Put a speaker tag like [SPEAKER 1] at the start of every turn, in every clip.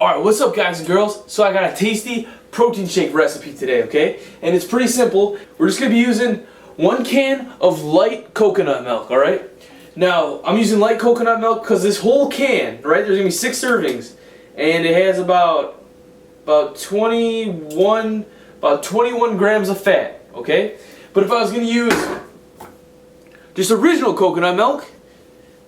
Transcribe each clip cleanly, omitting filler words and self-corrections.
[SPEAKER 1] Alright, what's up guys and girls? So I got a tasty protein shake recipe today, okay? And it's pretty simple. We're just going to be using 1 can of light coconut milk, alright? Now, I'm using light coconut milk because this whole can, right, there's going to be 6 servings. And it has about 21 grams of fat, okay? But if I was going to use just original coconut milk,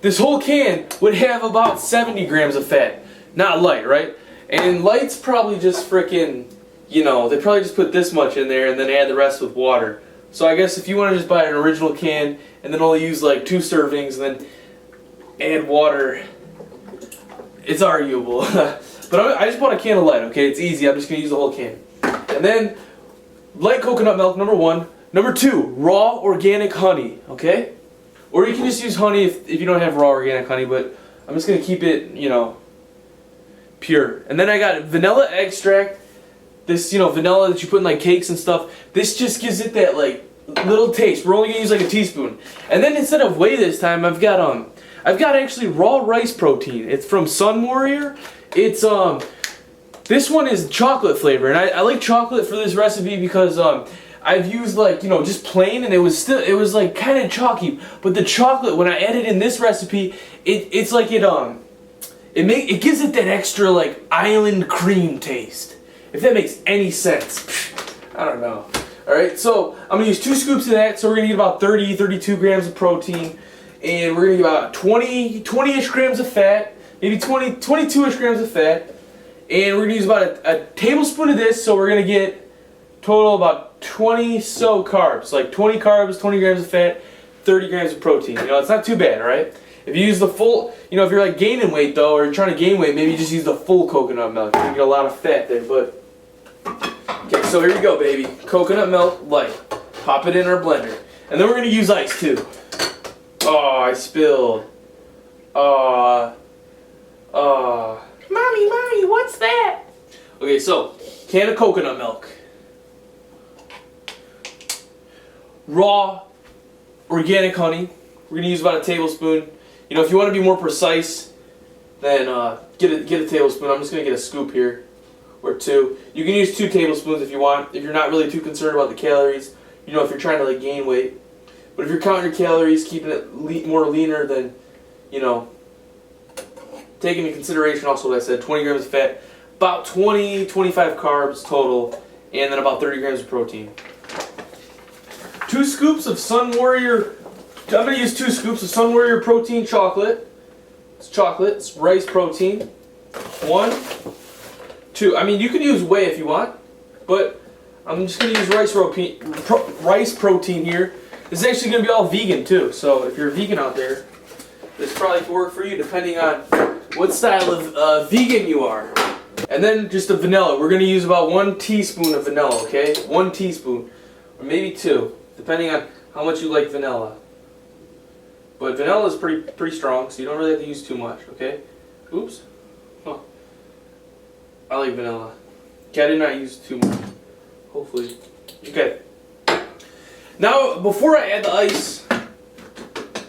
[SPEAKER 1] this whole can would have about 70 grams of fat. Not light, right? And light's probably just frickin', you know, they probably just put this much in there and then add the rest with water. So I guess if you want to just buy an original can and then only use like 2 servings and then add water, it's arguable. But I just bought a can of light, okay? It's easy. I'm just going to use the whole can. And then light coconut milk, number 1. Number 2, raw organic honey, okay? Or you can just use honey if you don't have raw organic honey, but I'm just going to keep it, you know, pure. And then I got vanilla extract. This, you know, vanilla that you put in like cakes and stuff. This just gives it that like little taste. We're only gonna use like a teaspoon. And then instead of whey this time, I've got actually raw rice protein. It's from Sun Warrior. It's this one is chocolate flavor, and I like chocolate for this recipe because I've used like, you know, just plain, and it was like kind of chalky. But the chocolate, when I added in this recipe, it's like it gives it that extra like island cream taste. If that makes any sense. I don't know. Alright, so I'm going to use 2 scoops of that. So we're going to get about 32 grams of protein. And we're going to get about 20-ish grams of fat. Maybe 22-ish grams of fat. And we're going to use about a tablespoon of this. So we're going to get total about 20 carbs. Like 20 carbs, 20 grams of fat, 30 grams of protein. You know, it's not too bad, alright? If you use the full, you know, if you're like gaining weight though, or you're trying to gain weight, maybe you just use the full coconut milk. You get a lot of fat there, but okay, so here you go, baby. Coconut milk light. Pop it in our blender. And then we're going to use ice, too. Oh, I spilled. Mommy, what's that? Okay, so, can of coconut milk. Raw, organic honey. We're going to use about a tablespoon. You know, if you want to be more precise, then get a tablespoon. I'm just going to get a scoop here. Or 2. You can use 2 tablespoons if you want, if you're not really too concerned about the calories, you know, if you're trying to like gain weight. But if you're counting your calories, keeping it more leaner, then, you know, taking into consideration also what I said, 20 grams of fat, about 25 carbs total, and then about 30 grams of protein. 2 scoops of Sun Warrior, I'm going to use 2 scoops of Sun Warrior protein chocolate. It's rice protein. 1, 2. I mean, you can use whey if you want, but I'm just going to use rice protein here. This is actually going to be all vegan too, so if you're a vegan out there, this probably could work for you depending on what style of vegan you are. And then just the vanilla. We're going to use about 1 teaspoon of vanilla, okay? 1 teaspoon, or maybe 2, depending on how much you like vanilla. But vanilla is pretty strong, so you don't really have to use too much, okay? Oops. Huh. I like vanilla. Okay, I did not use too much. Hopefully. Okay. Now, before I add the ice,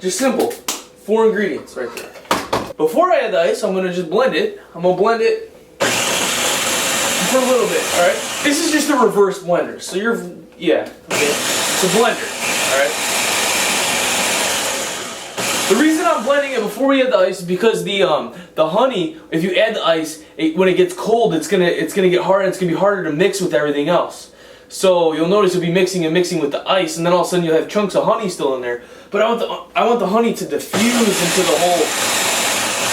[SPEAKER 1] just simple. 4 ingredients right there. Before I add the ice, I'm going to just blend it. I'm going to blend it for a little bit, alright? This is just a reverse blender. So yeah, okay. It's a blender, alright? The reason I'm blending it before we add the ice is because the honey, if you add the ice, when it gets cold, it's gonna get hard, and it's gonna be harder to mix with everything else. So you'll notice you'll be mixing with the ice, and then all of a sudden you'll have chunks of honey still in there. But I want the honey to diffuse into the whole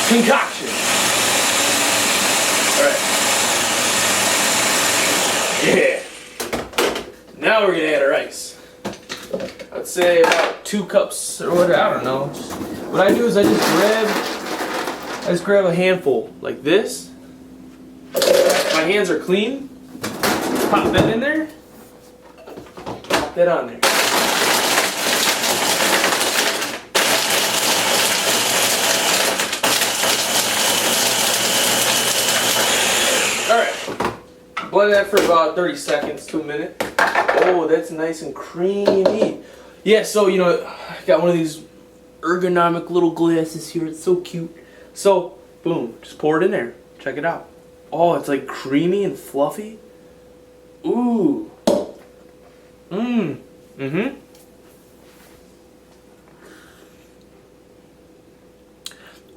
[SPEAKER 1] concoction. All right. Yeah. Now we're gonna add our ice. I'd say about 2 cups or whatever, I don't know. What I do is I just grab a handful like this. My hands are clean. Pop that in there. Pop that on there. Alright. Blend that for about 30 seconds to a minute. Oh, that's nice and creamy. Yeah, so, you know, I got one of these ergonomic little glasses here. It's so cute. So, boom, just pour it in there. Check it out. Oh, it's like creamy and fluffy. Ooh. Mm-hmm.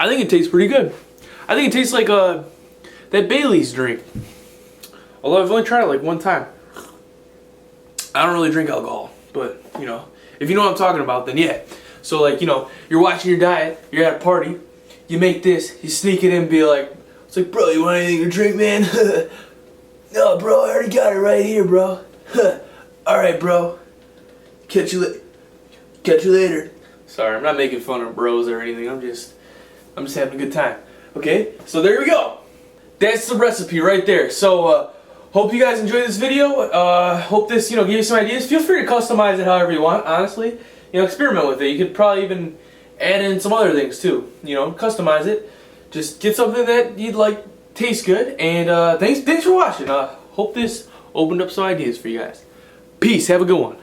[SPEAKER 1] I think it tastes pretty good. I think it tastes like that Bailey's drink. Although I've only tried it like one time. I don't really drink alcohol, but you know, if you know what I'm talking about, then yeah. So like, you know, you're watching your diet, you're at a party, you make this, you sneak it in and be like, it's like, bro, you want anything to drink, man? No, bro, I already got it right here, bro. Alright, bro. Catch you later. Sorry, I'm not making fun of bros or anything. I'm just having a good time. Okay? So there we go. That's the recipe right there. So hope you guys enjoyed this video. Hope this, you know, gave you some ideas. Feel free to customize it however you want, honestly. You know, experiment with it. You could probably even add in some other things too. You know, customize it. Just get something that you'd like taste good. And thanks for watching. Hope this opened up some ideas for you guys. Peace. Have a good one.